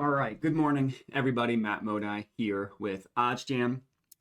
All right, good morning, everybody. Matt Modi here with OddsJam.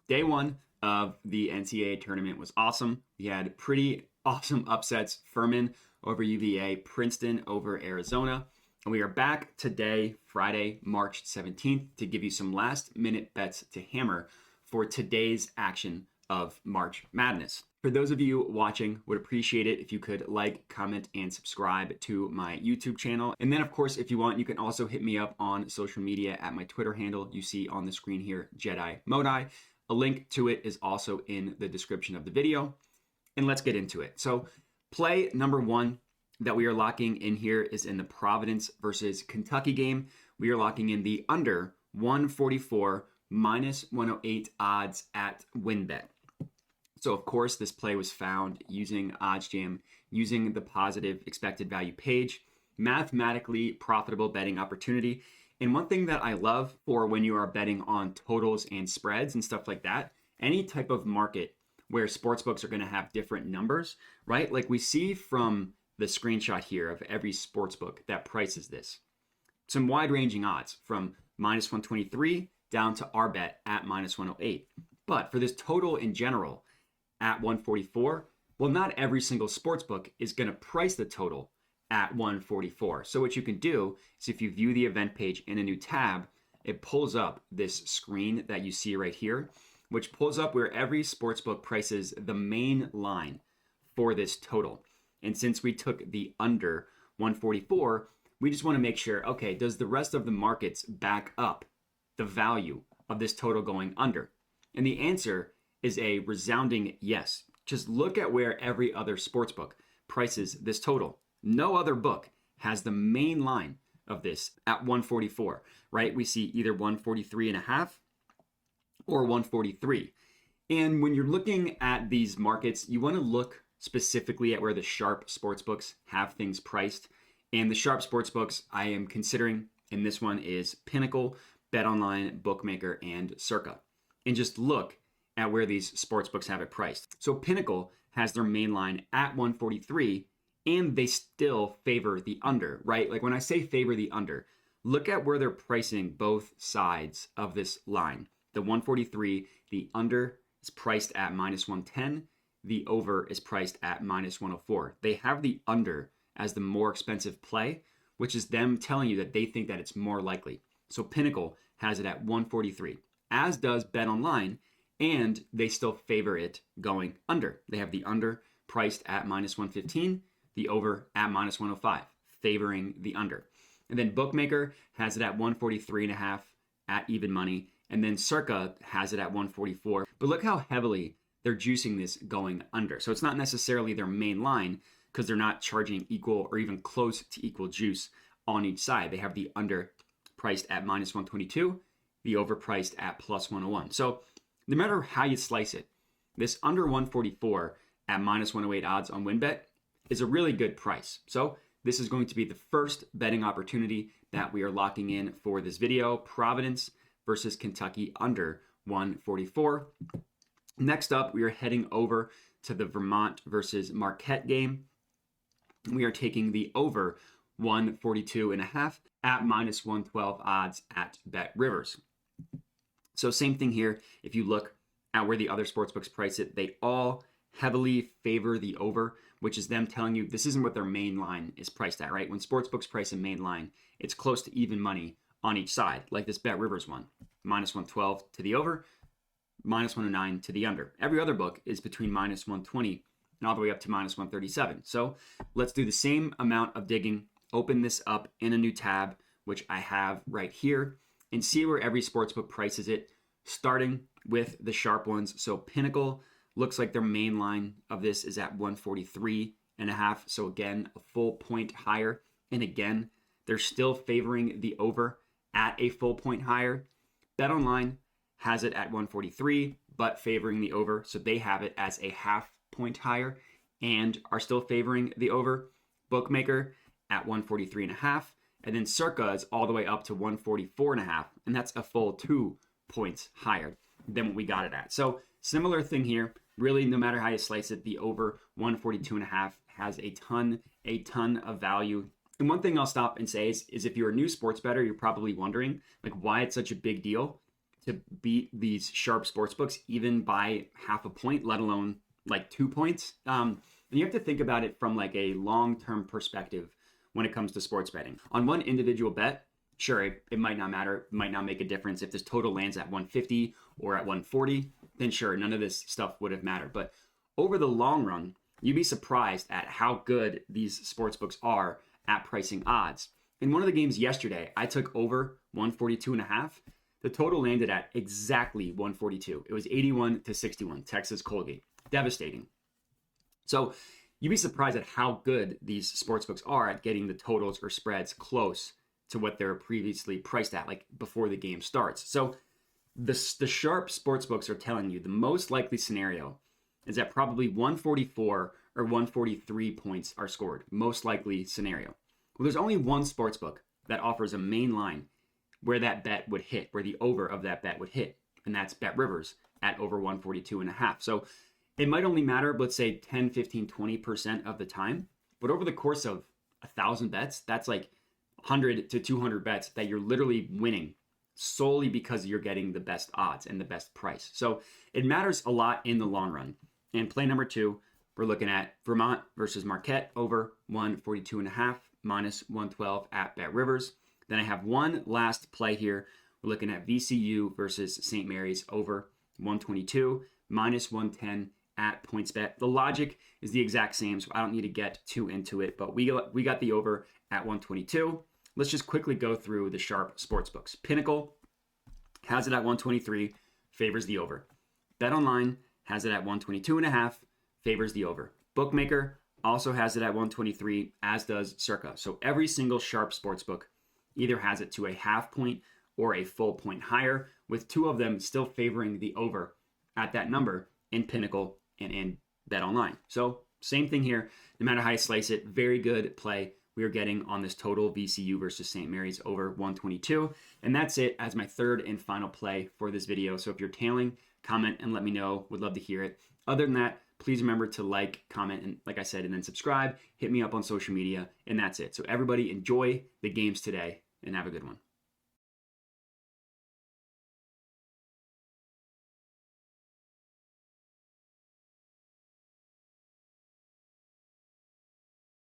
Day one of the NCAA tournament was awesome. We had pretty awesome upsets. Furman over UVA, Princeton over Arizona. And we are back today, Friday, March 17th, to give you some last-minute bets to hammer for today's action of March Madness. For those of you watching, would appreciate it if you could like, comment, and subscribe to my YouTube channel. And then, of course, if you want, you can also hit me up on social media at my Twitter handle you see on the screen here, Jedi Modi. A link to it is also in the description of the video. And let's get into it. So play number one that we are locking in here is in the Providence versus Kentucky game. We are locking in the under 144 minus 108 odds at WinBet. So, of course, this play was found using OddsJam, using the positive expected value page. Mathematically profitable betting opportunity. And one thing that I love for when you are betting on totals and spreads and stuff like that, any type of market where sportsbooks are going to have different numbers, right? Like we see from the screenshot here of every sportsbook that prices this. Some wide-ranging odds from minus 123 down to our bet at minus 108. But for this total in general, at 144, well, not every single sportsbook is going to price the total at 144. So what you can do is if you view the event page in a new tab, it pulls up this screen that you see right here, which pulls up where every sportsbook prices the main line for this total. And since we took the under 144, we just want to make sure, okay, does the rest of the markets back up the value of this total going under? And the answer is a resounding yes. Just look at where every other sportsbook prices this total. No other book has the main line of this at 144, right? We see either 143.5 or 143. And when you're looking at these markets, you want to look specifically at where the sharp sportsbooks have things priced. And the sharp sportsbooks I am considering in this one is Pinnacle, BetOnline, Bookmaker, and Circa. And just look at where these sportsbooks have it priced. So Pinnacle has their main line at 143, and they still favor the under, right? Like when I say favor the under, look at where they're pricing both sides of this line. The 143, the under is priced at minus 110. The over is priced at minus 104. They have the under as the more expensive play, which is them telling you that they think that it's more likely. So Pinnacle has it at 143, as does BetOnline, and they still favor it going under. They have the under priced at minus 115, the over at minus 105, favoring the under. And then Bookmaker has it at 143.5 at even money, and then Circa has it at 144. But look how heavily they're juicing this going under. So it's not necessarily their main line because they're not charging equal or even close to equal juice on each side. They have the under priced at minus 122, the over priced at plus 101. So no matter how you slice it, this under 144 at minus 108 odds on WinBet is a really good price. So this is going to be the first betting opportunity that we are locking in for this video. Providence versus Kentucky under 144. Next up, we are heading over to the Vermont versus Marquette game. We are taking the over 142.5 at minus 112 odds at Bet Rivers. So same thing here. If you look at where the other sportsbooks price it, they all heavily favor the over, which is them telling you this isn't what their main line is priced at, right? When sportsbooks price a main line, it's close to even money on each side, like this Bet Rivers one. Minus 112 to the over, minus 109 to the under. Every other book is between minus 120 and all the way up to minus 137. So let's do the same amount of digging. Open this up in a new tab, which I have right here, and see where every sportsbook prices it, starting with the sharp ones. So Pinnacle looks like their main line of this is at 143.5. So again, a full point higher. And again, they're still favoring the over at a full point higher. BetOnline has it at 143, but favoring the over. So they have it as a half point higher and are still favoring the over. Bookmaker at 143.5. And then Circa is all the way up to 144.5, and that's a full 2 points higher than what we got it at. So similar thing here. Really, no matter how you slice it, the over 142.5 has a ton of value And one thing I'll stop and say is if you're a new sports bettor, you're probably wondering like why it's such a big deal to beat these sharp sports books even by half a point, let alone like 2 points. And you have to think about it from like a long-term perspective when it comes to sports betting. On one individual bet, sure, it might not matter, it might not make a difference. If this total lands at 150 or at 140, then sure, none of this stuff would have mattered. But over the long run, you'd be surprised at how good these sports books are at pricing odds. In one of the games yesterday, I took over 142.5. The total landed at exactly 142. It was 81-61, Texas Colgate. Devastating. So you'd be surprised at how good these sportsbooks are at getting the totals or spreads close to what they're previously priced at, like before the game starts. So the sharp sportsbooks are telling you the most likely scenario is that probably 144 or 143 points are scored. Most likely scenario. Well, there's only one sportsbook that offers a main line where that bet would hit, where the over of that bet would hit, and that's Bet Rivers at over 142.5. So it might only matter, let's say 10, 15, 20% of the time, but over the course of 1,000 bets, that's like 100 to 200 bets that you're literally winning solely because you're getting the best odds and the best price. So it matters a lot in the long run. And play number 2, we're looking at Vermont versus Marquette over 142.5 minus 112 at Bet Rivers. Then I have one last play here. We're looking at VCU versus St. Mary's over 122 minus 110 at PointsBet. The logic is the exact same, so I don't need to get too into it, but we got the over at 122. Let's just quickly go through the sharp sports books. Pinnacle has it at 123, favors the over. BetOnline has it at 122.5, favors the over. Bookmaker also has it at 123, as does Circa. So every single sharp sportsbook either has it to a half point or a full point higher, with 2 of them still favoring the over at that number in Pinnacle and in BetOnline. So same thing here, no matter how you slice it, very good play we are getting on this total VCU versus St. Mary's over 122. And that's it as my third and final play for this video. So if you're tailing, comment and let me know. Would love to hear it. Other than that, please remember to like, comment, and like I said, and then subscribe. Hit me up on social media, and that's it. So everybody enjoy the games today and have a good one.